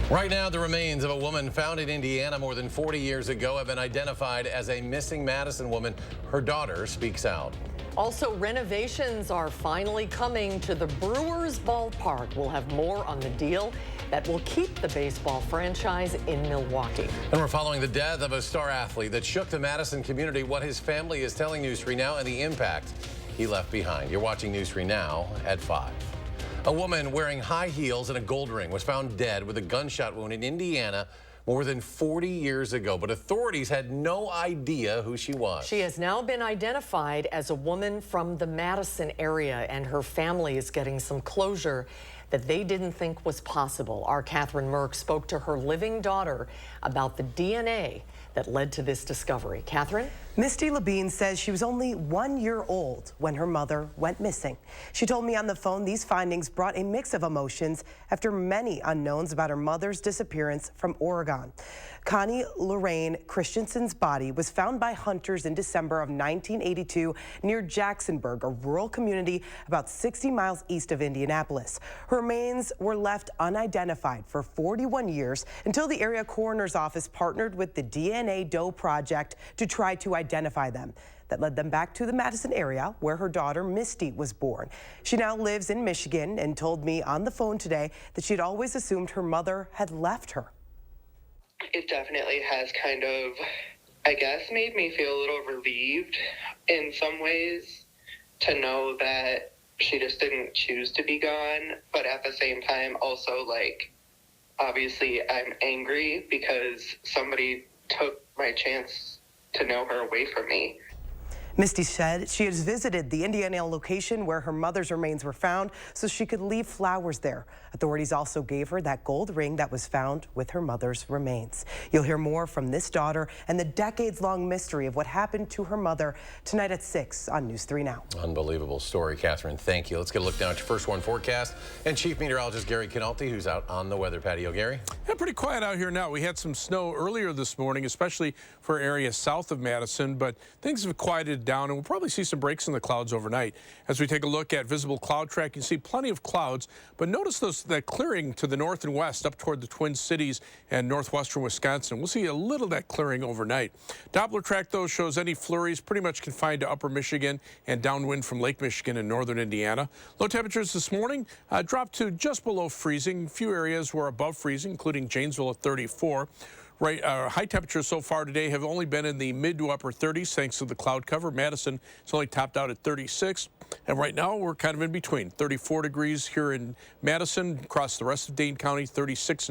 Right now, the remains of a woman found in Indiana more than 40 years ago have been identified as a missing Madison woman. Her daughter speaks out. Also, renovations are finally coming to the Brewers ballpark. We'll have more on the deal that will keep the baseball franchise in Milwaukee. And we're following the death of a star athlete that shook the Madison community, what his family is telling News 3 Now, and the impact he left behind. You're watching News 3 Now at 5. A woman wearing high heels and a gold ring was found dead with a gunshot wound in Indiana more than 40 years ago, but authorities had no idea who she was. She has now been identified as a woman from the Madison area, and her family is getting some closure that they didn't think was possible. Our Catherine Merck spoke to her living daughter about the DNA that led to this discovery. Catherine? Misty Labine says she was only 1 year old when her mother went missing. She told me on the phone these findings brought a mix of emotions after many unknowns about her mother's disappearance from Oregon. Connie Lorraine Christensen's body was found by hunters in December of 1982 near Jacksonburg, a rural community about 60 miles east of Indianapolis. Her remains were left unidentified for 41 years until the area coroner's office partnered with the DNA Doe Project to try to identify them. That led them back to the Madison area where her daughter Misty was born. She now lives in Michigan and told me on the phone today that she'd always assumed her mother had left her. It definitely has kind of, I guess, made me feel a little relieved in some ways to know that she just didn't choose to be gone. But at the same time, also, like, obviously I'm angry because somebody took my chance to know her away from me. Misty said she has visited the Indiana location where her mother's remains were found so she could leave flowers there. Authorities also gave her that gold ring that was found with her mother's remains. You'll hear more from this daughter and the decades-long mystery of what happened to her mother tonight at 6 on News 3 Now. Unbelievable story, Catherine. Thank you. Let's get a look now at your first one forecast and Chief Meteorologist Gary Canalti, who's out on the weather patio. Gary? Yeah, pretty quiet out here now. We had some snow earlier this morning, especially for areas south of Madison, but things have quieted down, and we'll probably see some breaks in the clouds overnight. As we take a look at visible cloud track, you can see plenty of clouds, but notice that clearing to the north and west up toward the Twin Cities and northwestern Wisconsin. We'll see a little of that clearing overnight. Doppler track, though, shows any flurries pretty much confined to upper Michigan and downwind from Lake Michigan and northern Indiana. Low temperatures this morning dropped to just below freezing. A few areas were above freezing, including Janesville at 34. High temperatures so far today have only been in the mid to upper 30s thanks to the cloud cover. Madison is only topped out at 36. And right now we're kind of in between. 34 degrees here in Madison, across the rest of Dane County, 36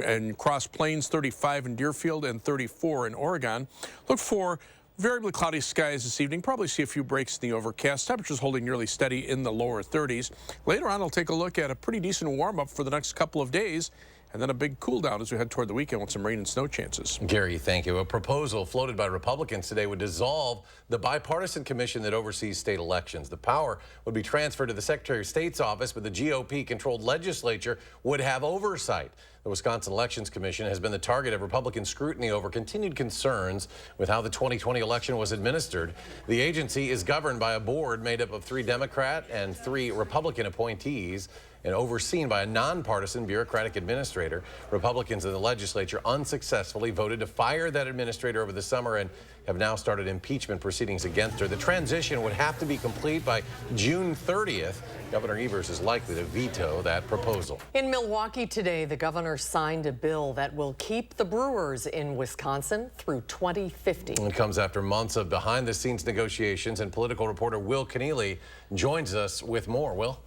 in Cross Plains, 35 in Deerfield, and 34 in Oregon. Look for variably cloudy skies this evening. Probably see a few breaks in the overcast. Temperatures holding nearly steady in the lower 30s. Later on, I'll take a look at a pretty decent warm-up for the next couple of days, and then a big cool down as we head toward the weekend with some rain and snow chances. Gary, thank you. A proposal floated by Republicans today would dissolve the bipartisan commission that oversees state elections. The power would be transferred to the Secretary of State's office, but the GOP-controlled legislature would have oversight. The Wisconsin Elections Commission has been the target of Republican scrutiny over continued concerns with how the 2020 election was administered. The agency is governed by a board made up of 3 Democrat and 3 Republican appointees and overseen by a nonpartisan bureaucratic administrator. Republicans in the legislature unsuccessfully voted to fire that administrator over the summer and have now started impeachment proceedings against her. The transition would have to be complete by June 30th. Governor Evers is likely to veto that proposal. In Milwaukee today, the governor signed a bill that will keep the Brewers in Wisconsin through 2050. It comes after months of behind-the-scenes negotiations, and political reporter Will Keneally joins us with more. Will?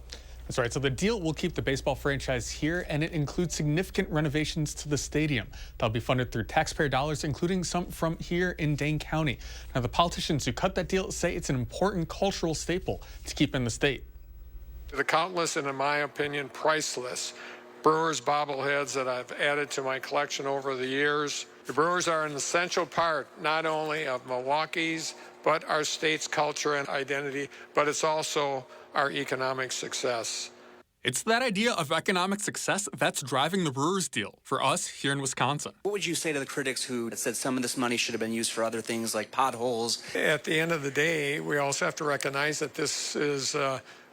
That's right. So the deal will keep the baseball franchise here, and it includes significant renovations to the stadium. They'll be funded through taxpayer dollars, including some from here in Dane County. Now, the politicians who cut that deal say it's an important cultural staple to keep in the state. The countless and, in my opinion, priceless Brewers bobbleheads that I've added to my collection over the years. The Brewers are an essential part not only of Milwaukee's, but our state's culture and identity, but it's also our economic success. It's that idea of economic success that's driving the Brewers deal for us here in Wisconsin. What would you say to the critics who said some of this money should have been used for other things like potholes? At the end of the day, we also have to recognize that this is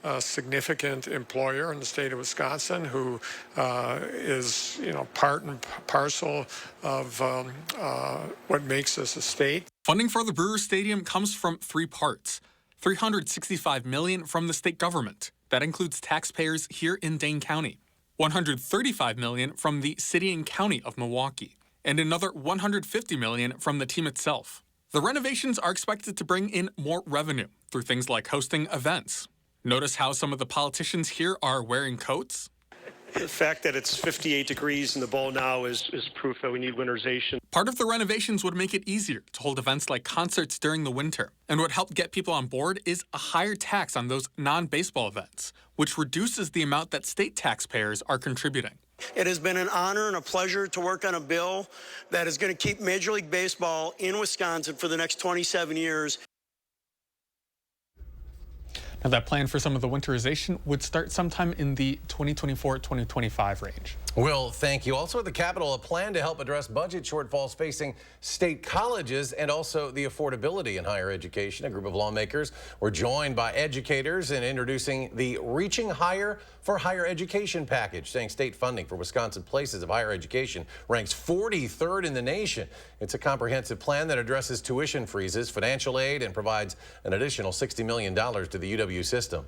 a significant employer in the state of Wisconsin who is, part and parcel of what makes us a state. Funding for the Brewers Stadium comes from three parts. $365 million from the state government. That includes taxpayers here in Dane County. $135 million from the city and county of Milwaukee. And another $150 million from the team itself. The renovations are expected to bring in more revenue through things like hosting events. Notice how some of the politicians here are wearing coats? The fact that it's 58 degrees in the bowl now is proof that we need winterization. Part of the renovations would make it easier to hold events like concerts during the winter. And what helped get people on board is a higher tax on those non-baseball events, which reduces the amount that state taxpayers are contributing. It has been an honor and a pleasure to work on a bill that is going to keep Major League Baseball in Wisconsin for the next 27 years. Now, that plan for some of the winterization would start sometime in the 2024-2025 range. Will, thank you. Also at the Capitol, a plan to help address budget shortfalls facing state colleges and also the affordability in higher education. A group of lawmakers were joined by educators in introducing the Reaching Higher for Higher Education package, saying state funding for Wisconsin places of higher education ranks 43rd in the nation. It's a comprehensive plan that addresses tuition freezes, financial aid, and provides an additional $60 million to the UW system.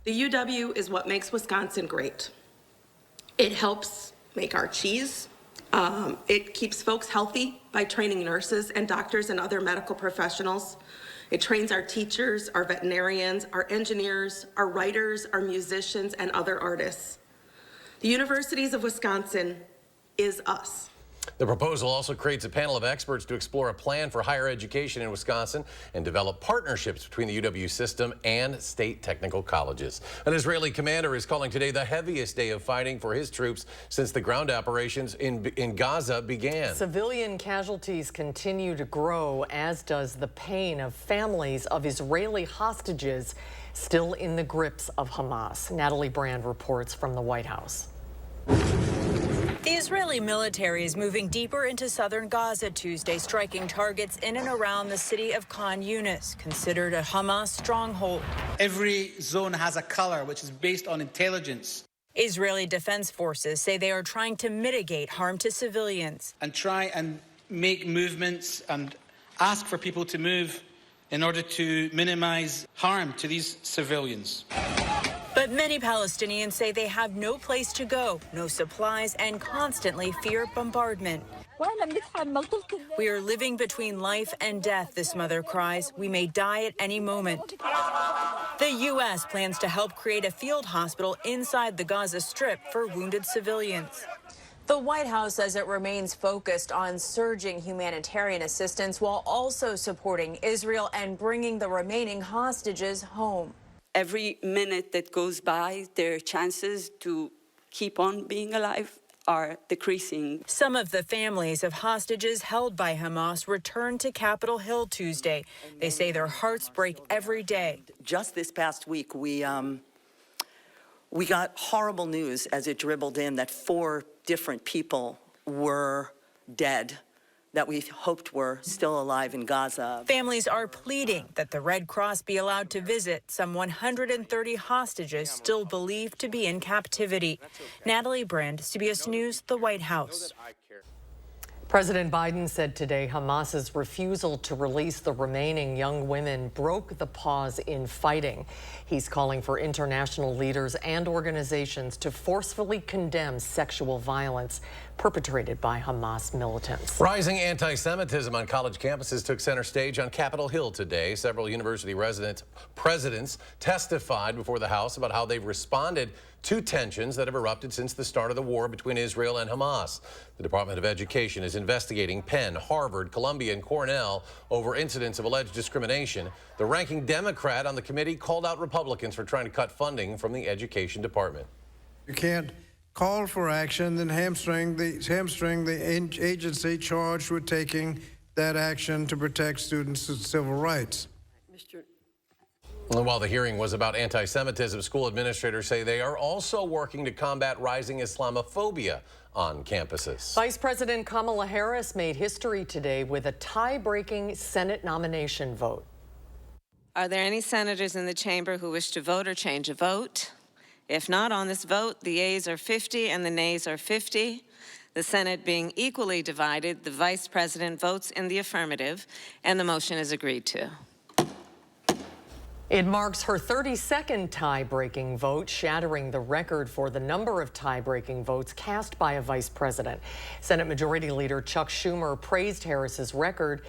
The UW is what makes Wisconsin great. It helps make our cheese. It keeps folks healthy by training nurses and doctors and other medical professionals. It trains our teachers, our veterinarians, our engineers, our writers, our musicians, and other artists. The Universities of Wisconsin is us. The proposal also creates a panel of experts to explore a plan for higher education in Wisconsin and develop partnerships between the UW system and state technical colleges. An Israeli commander is calling today the heaviest day of fighting for his troops since the ground operations in Gaza began. Civilian casualties continue to grow, as does the pain of families of Israeli hostages still in the grips of Hamas. Natalie Brand reports from the White House. The Israeli military is moving deeper into southern Gaza Tuesday, striking targets in and around the city of Khan Yunis, considered a Hamas stronghold. Every zone has a color, which is based on intelligence. Israeli defense forces say they are trying to mitigate harm to civilians. And try and make movements and ask for people to move in order to minimize harm to these civilians. But many Palestinians say they have no place to go, no supplies, and constantly fear bombardment. We are living between life and death, this mother cries. We may die at any moment. The U.S. plans to help create a field hospital inside the Gaza Strip for wounded civilians. The White House says it remains focused on surging humanitarian assistance while also supporting Israel and bringing the remaining hostages home. Every minute that goes by, their chances to keep on being alive are decreasing. Some of the families of hostages held by Hamas returned to Capitol Hill Tuesday. They say their hearts break every day. Just this past week, we got horrible news as it dribbled in that 4 different people were dead that we hoped were still alive in Gaza. Families are pleading that the Red Cross be allowed to visit some 130 hostages still believed to be in captivity. Natalie Brand, CBS News, the White House. President Biden said today Hamas's refusal to release the remaining young women broke the pause in fighting. He's calling for international leaders and organizations to forcefully condemn sexual violence perpetrated by Hamas militants. Rising anti-Semitism on college campuses took center stage on Capitol Hill today. Several university presidents testified before the House about how they've responded to tensions that have erupted since the start of the war between Israel and Hamas. The Department of Education is investigating Penn, Harvard, Columbia, and Cornell over incidents of alleged discrimination. The ranking Democrat on the committee called out Republicans for trying to cut funding from the Education Department. You can't call for action, then hamstring the agency charged with taking that action to protect students' civil rights. And while the hearing was about anti-Semitism, school administrators say they are also working to combat rising Islamophobia on campuses. Vice President Kamala Harris made history today with a tie-breaking Senate nomination vote. Are there any senators in the chamber who wish to vote or change a vote? If not on this vote, the yeas are 50 and the nays are 50. The Senate being equally divided, the Vice President votes in the affirmative, and the motion is agreed to. It marks her 32nd tie-breaking vote, shattering the record for the number of tie-breaking votes cast by a vice president. Senate Majority Leader Chuck Schumer praised Harris's record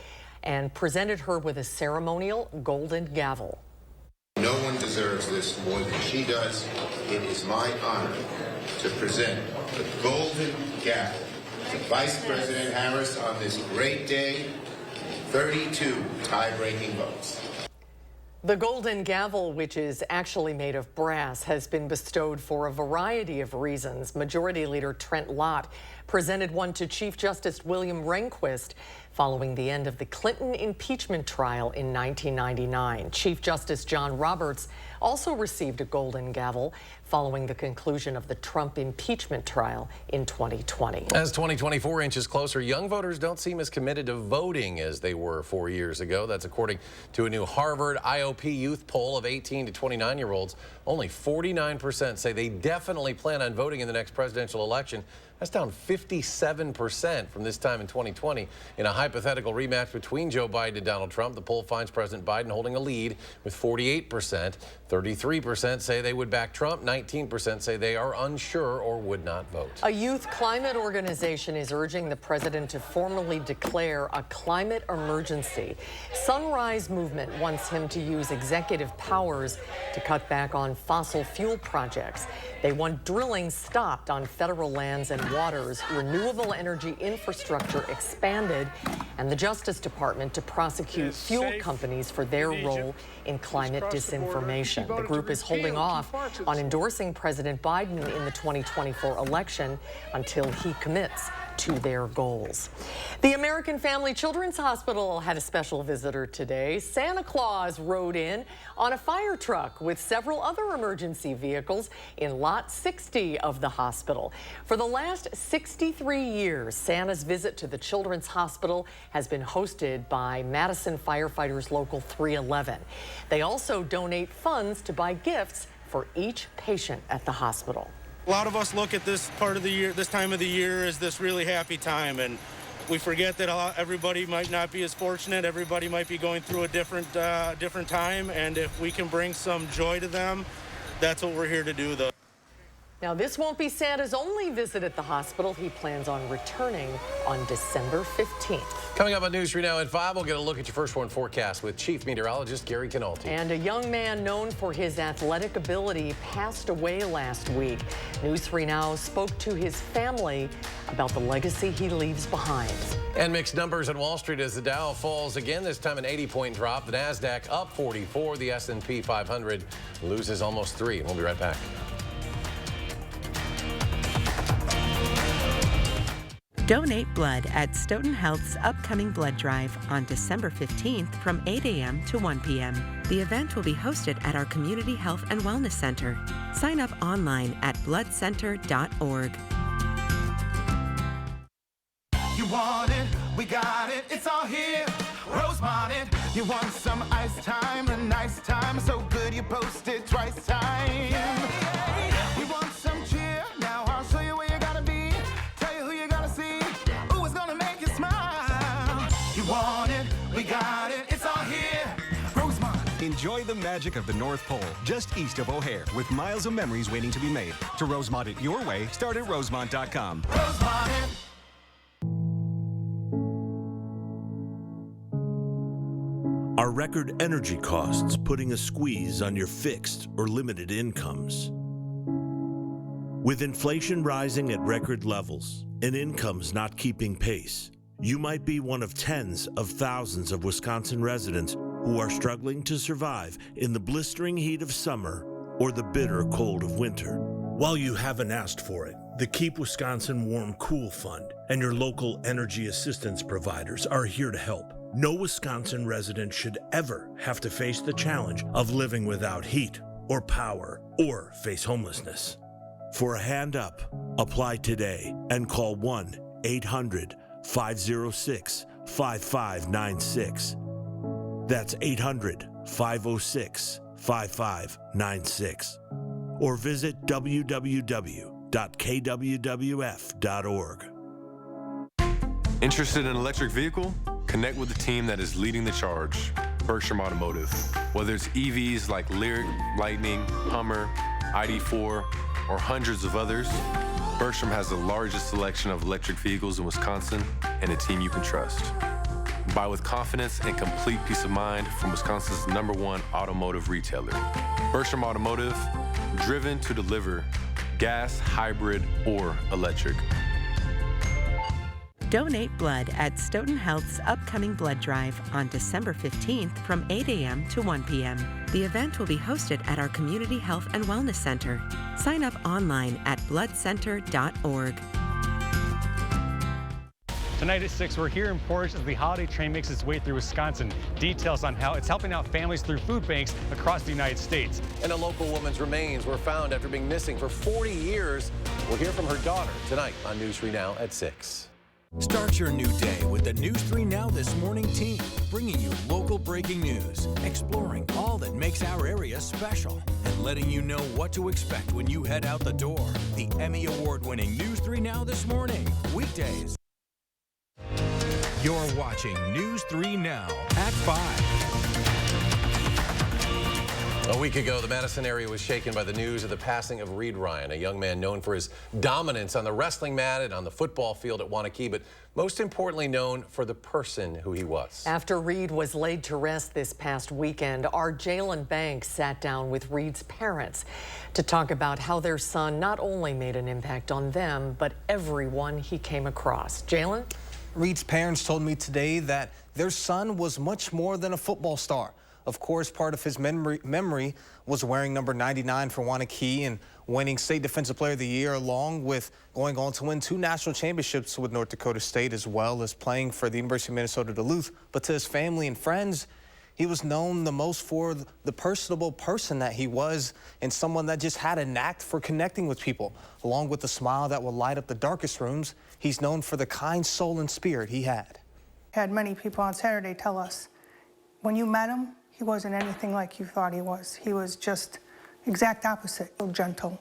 and presented her with a ceremonial golden gavel. No one deserves this more than she does. It is my honor to present the golden gavel to Vice President Harris on this great day. 32 tie-breaking votes. The golden gavel, which is actually made of brass, has been bestowed for a variety of reasons. Majority Leader Trent Lott presented one to Chief Justice William Rehnquist following the end of the Clinton impeachment trial in 1999. Chief Justice John Roberts also received a golden gavel following the conclusion of the Trump impeachment trial in 2020. As 2024 inches closer, young voters don't seem as committed to voting as they were 4 years ago. That's according to a new Harvard IOP youth poll of 18 to 29-year-olds. Only 49% say they definitely plan on voting in the next presidential election. That's down 57% from this time in 2020. In a hypothetical rematch between Joe Biden and Donald Trump, the poll finds President Biden holding a lead with 48%. 33% say they would back Trump. 19% say they are unsure or would not vote. A youth climate organization is urging the president to formally declare a climate emergency. Sunrise Movement wants him to use executive powers to cut back on fossil fuel projects. They want drilling stopped on federal lands and waters, renewable energy infrastructure expanded, and the Justice Department to prosecute fuel companies for their role in climate disinformation. The group is holding off on endorsing President Biden in the 2024 election until he commits to their goals. The American Family Children's Hospital had a special visitor today. Santa Claus rode in on a fire truck with several other emergency vehicles in Lot 60 of the hospital. For the last 63 years, Santa's visit to the Children's Hospital has been hosted by Madison firefighters Local 311. They also donate funds to buy gifts for each patient at the hospital. A lot of us look at this part of the year, this time of the year, as this really happy time, and we forget that everybody might not be as fortunate. Everybody might be going through a different time, and if we can bring some joy to them, that's what we're here to do, though. Now, this won't be Santa's only visit at the hospital. He plans on returning on December 15th. Coming up on News 3 Now at 5, we'll get a look at your first one forecast with Chief Meteorologist Gary Canalti. And a young man known for his athletic ability passed away last week. News 3 Now spoke to his family about the legacy he leaves behind. And mixed numbers on Wall Street as the Dow falls again, this time an 80-point drop. The NASDAQ up 44. The S&P 500 loses almost 3. And we'll be right back. Donate blood at Stoughton Health's upcoming blood drive on December 15th from 8 a.m. to 1 p.m. The event will be hosted at our Community Health and Wellness Center. Sign up online at bloodcenter.org. You want it, we got it, it's all here. Rosemont it. You want some ice time, a nice time, so good you post it twice time. You want some cheer? Now I'll show you where you gotta be. Tell you who you gotta see. Ooh, it's gonna make you smile. You want it, we got it, it's all here. Rosemont. Enjoy the magic of the North Pole, just east of O'Hare, with miles of memories waiting to be made. To Rosemont it your way, start at rosemont.com. Rosemont it. Are record energy costs putting a squeeze on your fixed or limited incomes? With inflation rising at record levels and incomes not keeping pace, you might be one of tens of thousands of Wisconsin residents who are struggling to survive in the blistering heat of summer or the bitter cold of winter. While you haven't asked for it, the Keep Wisconsin Warm Cool Fund and your local energy assistance providers are here to help. No Wisconsin resident should ever have to face the challenge of living without heat or power or face homelessness. For a hand up, apply today and call 1-800-506-5596. That's 800 506-5596 or visit www.kwwf.org. Interested in an electric vehicle? Connect with the team that is leading the charge, Berkshire Automotive. Whether it's EVs like Lyriq, Lightning, Hummer, ID4, or hundreds of others, Berkshire has the largest selection of electric vehicles in Wisconsin and a team you can trust. Buy with confidence and complete peace of mind from Wisconsin's #1 automotive retailer. Berkshire Automotive, driven to deliver gas, hybrid, or electric. Donate blood at Stoughton Health's upcoming blood drive on December 15th from 8 a.m. to 1 p.m. The event will be hosted at our Community Health and Wellness Center. Sign up online at bloodcenter.org. Tonight at 6, we're here in Portage as the holiday train makes its way through Wisconsin. Details on how it's helping out families through food banks across the United States. And a local woman's remains were found after being missing for 40 years. We'll hear from her daughter tonight on News 3 Now at 6. Start your new day with the News 3 Now This Morning team, bringing you local breaking news, exploring all that makes our area special, and letting you know what to expect when you head out the door. The Emmy Award-winning News 3 Now This Morning, weekdays. You're watching News 3 Now at 5. A week ago, the Madison area was shaken by the news of the passing of Reed Ryan, a young man known for his dominance on the wrestling mat and on the football field at Waunakee, but most importantly known for the person who he was. After Reed was laid to rest this past weekend, our Jalen Banks sat down with Reed's parents to talk about how their son not only made an impact on them, but everyone he came across. Jalen? Reed's parents told me today that their son was much more than a football star. Of course, part of his memory was wearing number 99 for Waunakee and winning State Defensive Player of the Year, along with going on to win 2 national championships with North Dakota State, as well as playing for the University of Minnesota Duluth. But to his family and friends, he was known the most for the personable person that he was, and someone that just had a knack for connecting with people. Along with the smile that would light up the darkest rooms, he's known for the kind soul and spirit he had. Had many people on Saturday tell us, when you met him, he wasn't anything like you thought he was. He was just exact opposite, gentle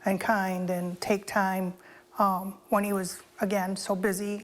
and kind and take time when he was, again, so busy.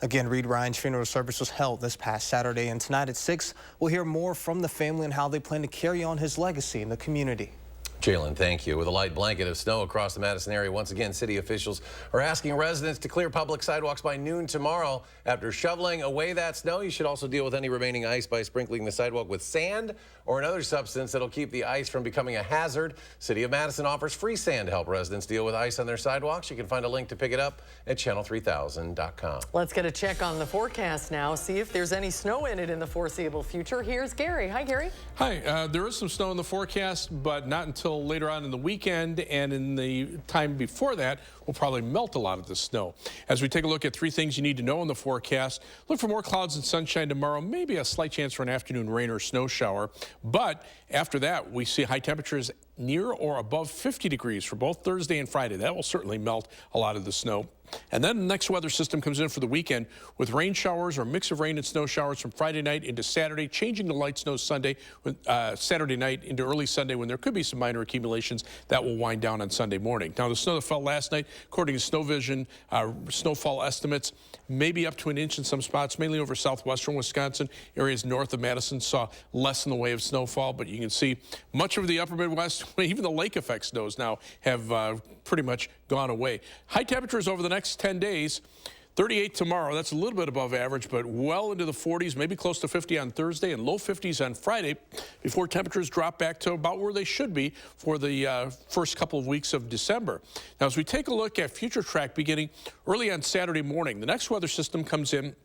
Again, Reed Ryan's funeral service was held this past Saturday, and tonight at 6, we'll hear more from the family and how they plan to carry on his legacy in the community. Jalen, thank you. With a light blanket of snow across the Madison area, once again, city officials are asking residents to clear public sidewalks by noon tomorrow. After shoveling away that snow, you should also deal with any remaining ice by sprinkling the sidewalk with sand or another substance that'll keep the ice from becoming a hazard. City of Madison offers free sand to help residents deal with ice on their sidewalks. You can find a link to pick it up at channel3000.com. Let's get a check on the forecast now, see if there's any snow in it in the foreseeable future. Here's Gary. Hi, Gary. Hi. There is some snow in the forecast, but not until later on in the weekend, and in the time before that, we'll probably melt a lot of the snow. As we take a look at 3 things you need to know in the forecast, look for more clouds and sunshine tomorrow, maybe a slight chance for an afternoon rain or snow shower. But after that, we see high temperatures near or above 50 degrees for both Thursday and Friday. That will certainly melt a lot of the snow. And then the next weather system comes in for the weekend with rain showers or a mix of rain and snow showers from Friday night into Saturday, changing to light snow Sunday, Saturday night into early Sunday when there could be some minor accumulations that will wind down on Sunday morning. Now, the snow that fell last night, according to Snow Vision, snowfall estimates, maybe up to an inch in some spots, mainly over southwestern Wisconsin. Areas north of Madison saw less in the way of snowfall, but you can see much of the upper Midwest, even the lake effect snows now have pretty much gone away. High temperatures over the next 10 days. 38 tomorrow, that's a little bit above average, but well into the 40s, maybe close to 50 on Thursday, and low 50s on Friday before temperatures drop back to about where they should be for the first couple of weeks of December. Now, as we take a look at future track beginning early on Saturday morning, the next weather system comes in.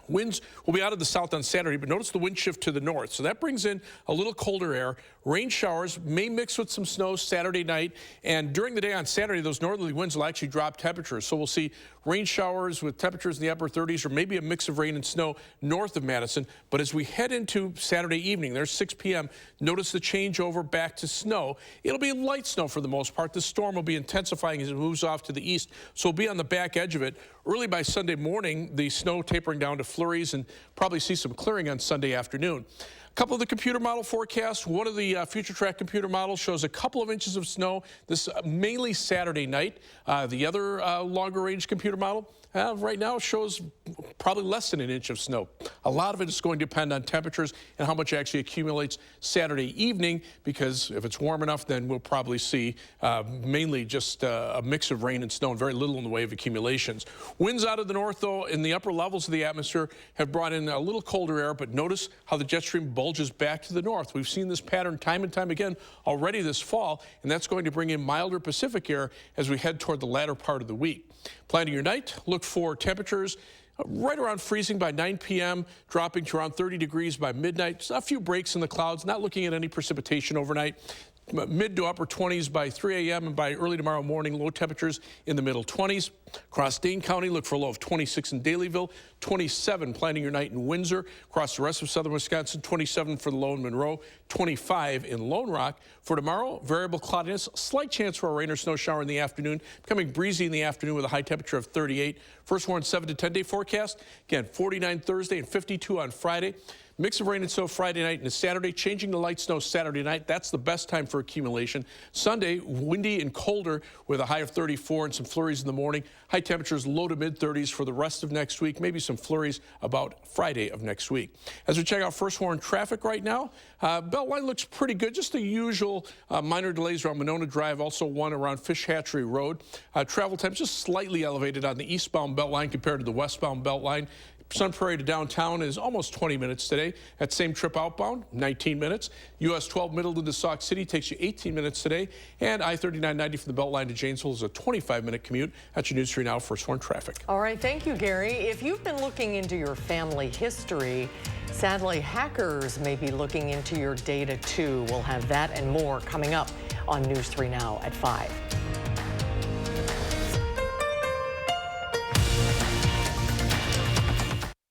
Winds will be out of the south on Saturday, but notice the wind shift to the north. So that brings in a little colder air. Rain showers may mix with some snow Saturday night. And during the day on Saturday, those northerly winds will actually drop temperatures. So we'll see rain showers with temperatures in the upper 30s or maybe a mix of rain and snow north of Madison. But as we head into Saturday evening, there's 6 p.m., notice the changeover back to snow. It'll be light snow for the most part. The storm will be intensifying as it moves off to the east. So we'll be on the back edge of it. Early by Sunday morning, the snow tapering down to flurries and probably see some clearing on Sunday afternoon. couple of the computer model forecasts. One of the future track computer models shows a couple of inches of snow. This mainly Saturday night. The other longer range computer model right now shows probably less than an inch of snow. A lot of it is going to depend on temperatures and how much actually accumulates Saturday evening, because if it's warm enough, then we'll probably see mainly just a mix of rain and snow and very little in the way of accumulations. Winds out of the north, though, in the upper levels of the atmosphere have brought in a little colder air, but notice how the jet stream bulges back to the north. We've seen this pattern time and time again already this fall, and that's going to bring in milder Pacific air as we head toward the latter part of the week. Planning your night, look for temperatures right around freezing by 9 p.m., dropping to around 30 degrees by midnight. Just a few breaks in the clouds, not looking at any precipitation overnight. Mid to upper 20s by 3 a.m. and by early tomorrow morning, low temperatures in the middle 20s. Across Dane County, look for a low of 26 in Dalyville, 27 planning your night in Windsor. Across the rest of southern Wisconsin, 27 for the low in Monroe, 25 in Lone Rock. For tomorrow, variable cloudiness, slight chance for a rain or snow shower in the afternoon, becoming breezy in the afternoon with a high temperature of 38. First warn 7 to 10 day forecast. Again, 49 Thursday and 52 on Friday. Mix of rain and snow Friday night and Saturday, changing to light snow Saturday night. That's the best time for accumulation. Sunday, windy and colder with a high of 34 and some flurries in the morning. High temperatures low to mid 30s for the rest of next week. Maybe some flurries about Friday of next week. As we check out first warn traffic right now, Beltline looks pretty good. Just the usual minor delays around Monona Drive, also one around Fish Hatchery Road. Travel times just slightly elevated on the eastbound Beltline compared to the westbound Beltline. Sun Prairie to downtown is almost 20 minutes today. That same trip outbound, 19 minutes. US 12 Middleton to Sauk City takes you 18 minutes today. And I-3990 from the Beltline to Janesville is a 25-minute commute. That's your News 3 Now First Warn traffic. All right, thank you, Gary. If you've been looking into your family history, sadly, hackers may be looking into your data too. We'll have that and more coming up on News 3 Now at 5.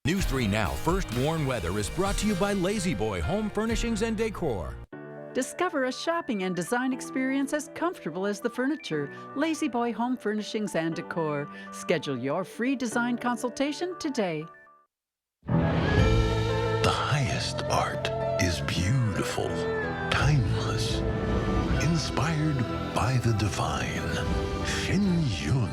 News 3 Now First Warn Weather is brought to you by Lazy Boy Home Furnishings and Decor. Discover a shopping and design experience as comfortable as the furniture. Lazy Boy Home Furnishings and Decor. Schedule your free design consultation today. The highest art is beautiful, timeless, inspired by the divine. Shen Yun.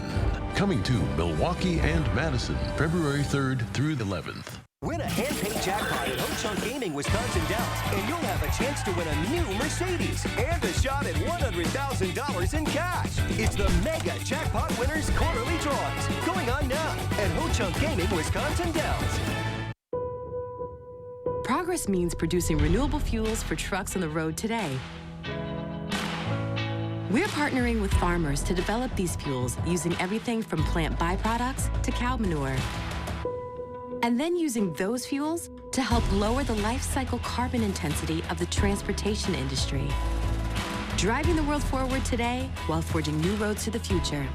Coming to Milwaukee and Madison, February 3rd through the 11th. Win a hand-paid jackpot at Ho-Chunk Gaming Wisconsin Dells, and you'll have a chance to win a new Mercedes and a shot at $100,000 in cash. It's the Mega Jackpot Winners Quarterly Drawings, going on now at Ho-Chunk Gaming Wisconsin Dells. Progress means producing renewable fuels for trucks on the road today. We're partnering with farmers to develop these fuels using everything from plant byproducts to cow manure. And then using those fuels to help lower the life cycle carbon intensity of the transportation industry. Driving the world forward today while forging new roads to the future.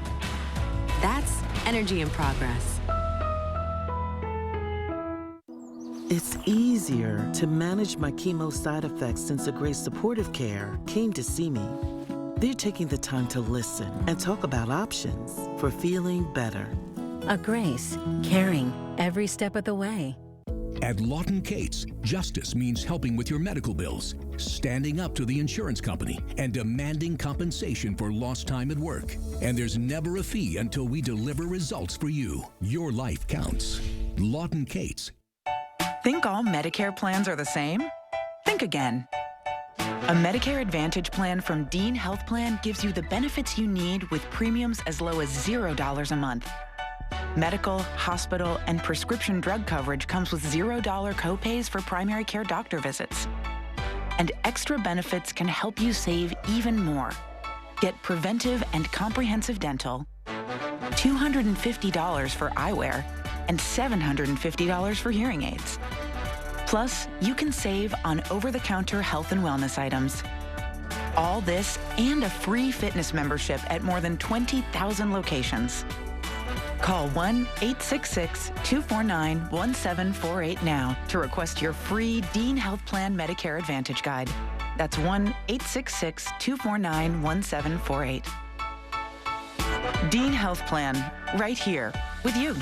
That's energy in progress. It's easier to manage my chemo side effects since the Grace Supportive Care came to see me. They're taking the time to listen and talk about options for feeling better. A Grace, caring every step of the way. At Lawton Cates, justice means helping with your medical bills, standing up to the insurance company, and demanding compensation for lost time at work. And there's never a fee until we deliver results for you. Your life counts. Lawton Cates. Think all Medicare plans are the same? Think again. A Medicare Advantage plan from Dean Health Plan gives you the benefits you need with premiums as low as $0 a month. Medical, hospital, and prescription drug coverage comes with $0 copays for primary care doctor visits. And extra benefits can help you save even more. Get preventive and comprehensive dental, $250 for eyewear, and $750 for hearing aids. Plus, you can save on over-the-counter health and wellness items. All this and a free fitness membership at more than 20,000 locations. Call 1-866-249-1748 now to request your free Dean Health Plan Medicare Advantage Guide. That's 1-866-249-1748. Dean Health Plan, right here with you.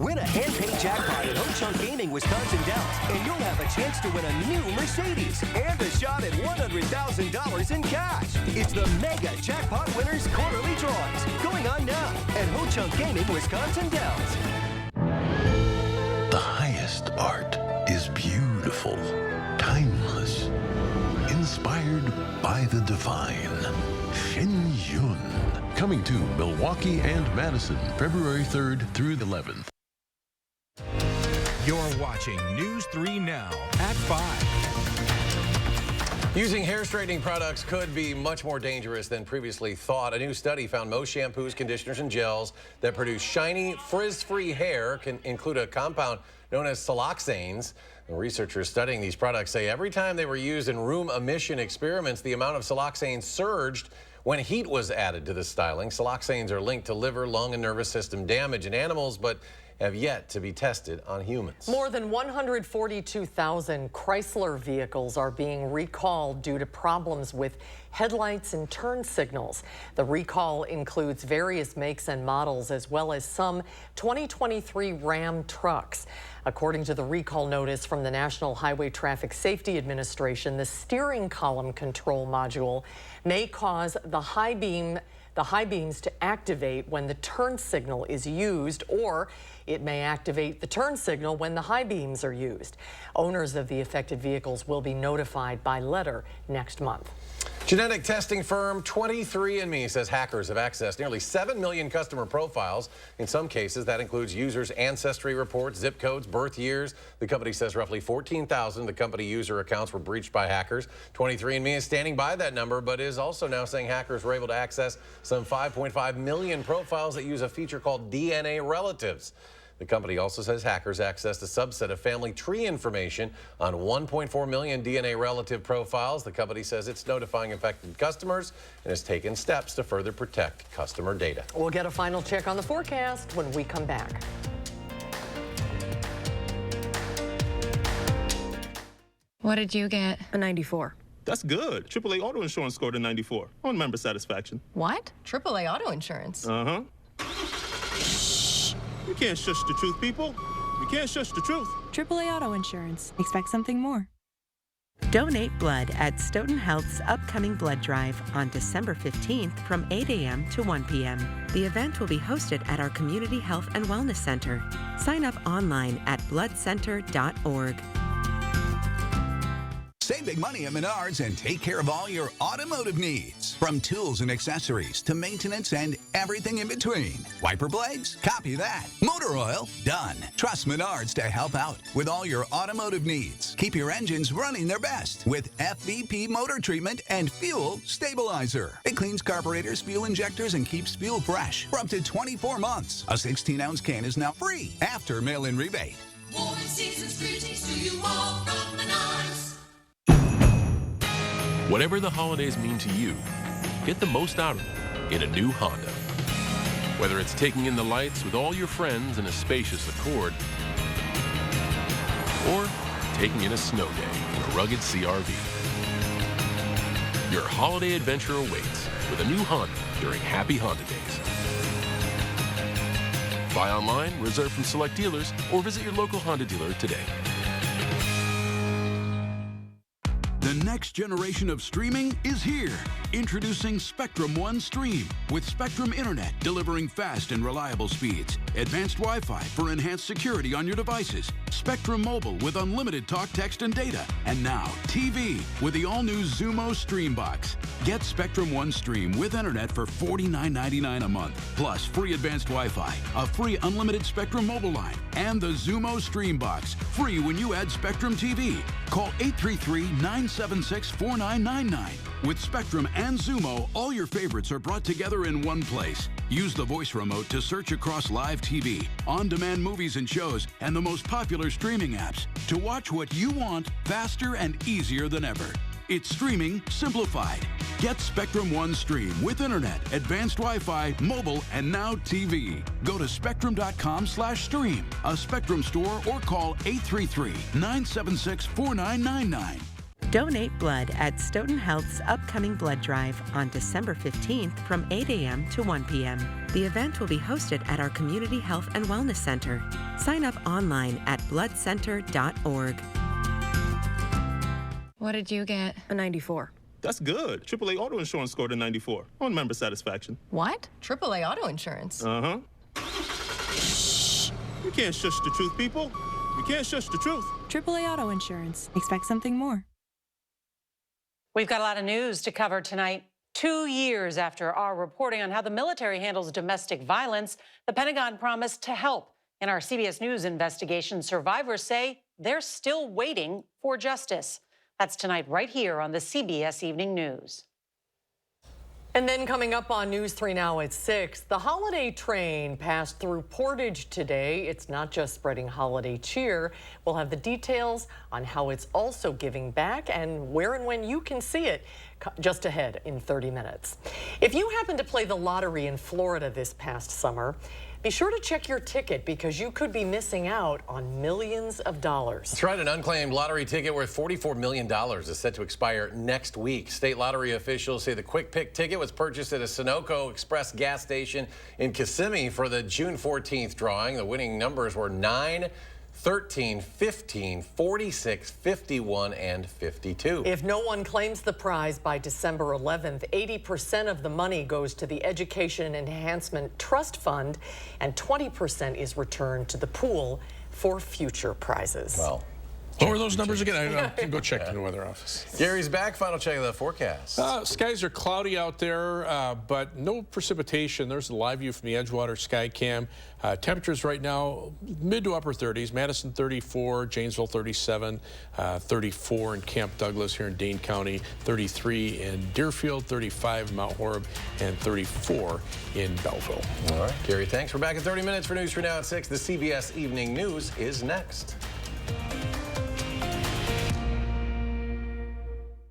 Win a hand-painted jackpot at Ho Chunk Gaming Wisconsin Dells, and you'll have a chance to win a new Mercedes and a shot at $100,000 in cash. It's the Mega Jackpot Winners Quarterly Drawings going on now at Ho Chunk Gaming Wisconsin Dells. The highest art is beautiful, timeless, inspired by the divine. Shen Yun. Coming to Milwaukee and Madison, February 3rd through the 11th. You're watching News 3 Now at 5. Using hair straightening products could be much more dangerous than previously thought. A new study found most shampoos, conditioners, and gels that produce shiny, frizz-free hair can include a compound known as siloxanes. The researchers studying these products say every time they were used in room emission experiments, the amount of siloxanes surged when heat was added to the styling. Siloxanes are linked to liver, lung, and nervous system damage in animals, but have yet to be tested on humans. More than 142,000 Chrysler vehicles are being recalled due to problems with headlights and turn signals. The recall includes various makes and models, as well as some 2023 Ram trucks. According to the recall notice from the National Highway Traffic Safety Administration, the steering column control module may cause the high beams to activate when the turn signal is used, or it may activate the turn signal when the high beams are used. Owners of the affected vehicles will be notified by letter next month. Genetic testing firm 23andMe says hackers have accessed nearly 7 million customer profiles. In some cases, that includes users' ancestry reports, zip codes, birth years. The company says roughly 14,000 of the company user accounts were breached by hackers. 23andMe is standing by that number, but is also now saying hackers were able to access some 5.5 million profiles that use a feature called DNA relatives. The company also says hackers accessed a subset of family tree information on 1.4 million DNA relative profiles. The company says it's notifying affected customers and has taken steps to further protect customer data. We'll get a final check on the forecast when we come back. What did you get? A 94. That's good. AAA Auto Insurance scored a 94 on member satisfaction. What? AAA Auto Insurance? Uh-huh. You can't shush the truth, people. You can't shush the truth. AAA Auto Insurance. Expect something more. Donate blood at Stoughton Health's upcoming blood drive on December 15th from 8 a.m. to 1 p.m. The event will be hosted at our Community Health and Wellness Center. Sign up online at bloodcenter.org. Save big money at Menards and take care of all your automotive needs. From tools and accessories to maintenance and everything in between. Wiper blades? Copy that. Motor oil? Done. Trust Menards to help out with all your automotive needs. Keep your engines running their best with FVP motor treatment and fuel stabilizer. It cleans carburetors, fuel injectors, and keeps fuel fresh for up to 24 months. A 16-ounce can is now free after mail-in rebate. Warm season's greetings to you all from Menards. Whatever the holidays mean to you, get the most out of them in a new Honda. Whether it's taking in the lights with all your friends in a spacious Accord, or taking in a snow day in a rugged CR-V. Your holiday adventure awaits with a new Honda during Happy Honda Days. Buy online, reserve from select dealers, or visit your local Honda dealer today. The next generation of streaming is here. Introducing Spectrum One Stream with Spectrum Internet delivering fast and reliable speeds, advanced Wi-Fi for enhanced security on your devices, Spectrum Mobile with unlimited talk, text, and data, and now TV with the all-new Xumo Stream Box. Get Spectrum One Stream with Internet for $49.99 a month, plus free advanced Wi-Fi, a free unlimited Spectrum Mobile line, and the Xumo Stream Box, free when you add Spectrum TV. Call 833-976-4999. With Spectrum and Xumo, all your favorites are brought together in one place. Use the voice remote to search across live TV, on-demand movies and shows, and the most popular streaming apps to watch what you want faster and easier than ever. It's streaming simplified. Get Spectrum One Stream with Internet, advanced Wi-Fi, mobile, and now TV. Go to spectrum.com/stream, a Spectrum store, or call 833-976-4999. Donate blood at Stoughton Health's upcoming blood drive on December 15th from 8 a.m. to 1 p.m. The event will be hosted at our Community Health and Wellness Center. Sign up online at bloodcenter.org. What did you get? A 94. That's good. AAA Auto Insurance scored a 94 on member satisfaction. What? AAA auto insurance? Uh-huh. You can't shush the truth, people. You can't shush the truth. AAA auto insurance. Expect something more. We've got a lot of news to cover tonight. 2 years after our reporting on how the military handles domestic violence, the Pentagon promised to help. In our CBS News investigation, survivors say they're still waiting for justice. That's tonight right here on the CBS Evening News. And then coming up on News 3 Now at 6, the holiday train passed through Portage today. It's not just spreading holiday cheer. We'll have the details on how it's also giving back and where and when you can see it just ahead in 30 minutes. If you happen to play the lottery in Florida this past summer, be sure to check your ticket because you could be missing out on millions of dollars. That's right. An unclaimed lottery ticket worth $44 million is set to expire next week. State lottery officials say the quick pick ticket was purchased at a Sunoco Express gas station in Kissimmee for the June 14th drawing. The winning numbers were 9, 13, 15, 46, 51, and 52. If no one claims the prize by December 11th, 80% of the money goes to the Education Enhancement Trust Fund, and 20% is returned to the pool for future prizes. Well, what were those numbers again? I can go check in the weather office. Gary's back. Final check of the forecast. Skies are cloudy out there, but no precipitation. There's a live view from the Edgewater Sky Cam. Temperatures right now, mid to upper 30s. Madison 34, Janesville 37, 34 in Camp Douglas here in Dane County, 33 in Deerfield, 35 in Mount Horeb, and 34 in Belleville. All right, Gary, thanks. We're back in 30 minutes for News 3 Now at 6. The CBS Evening News is next.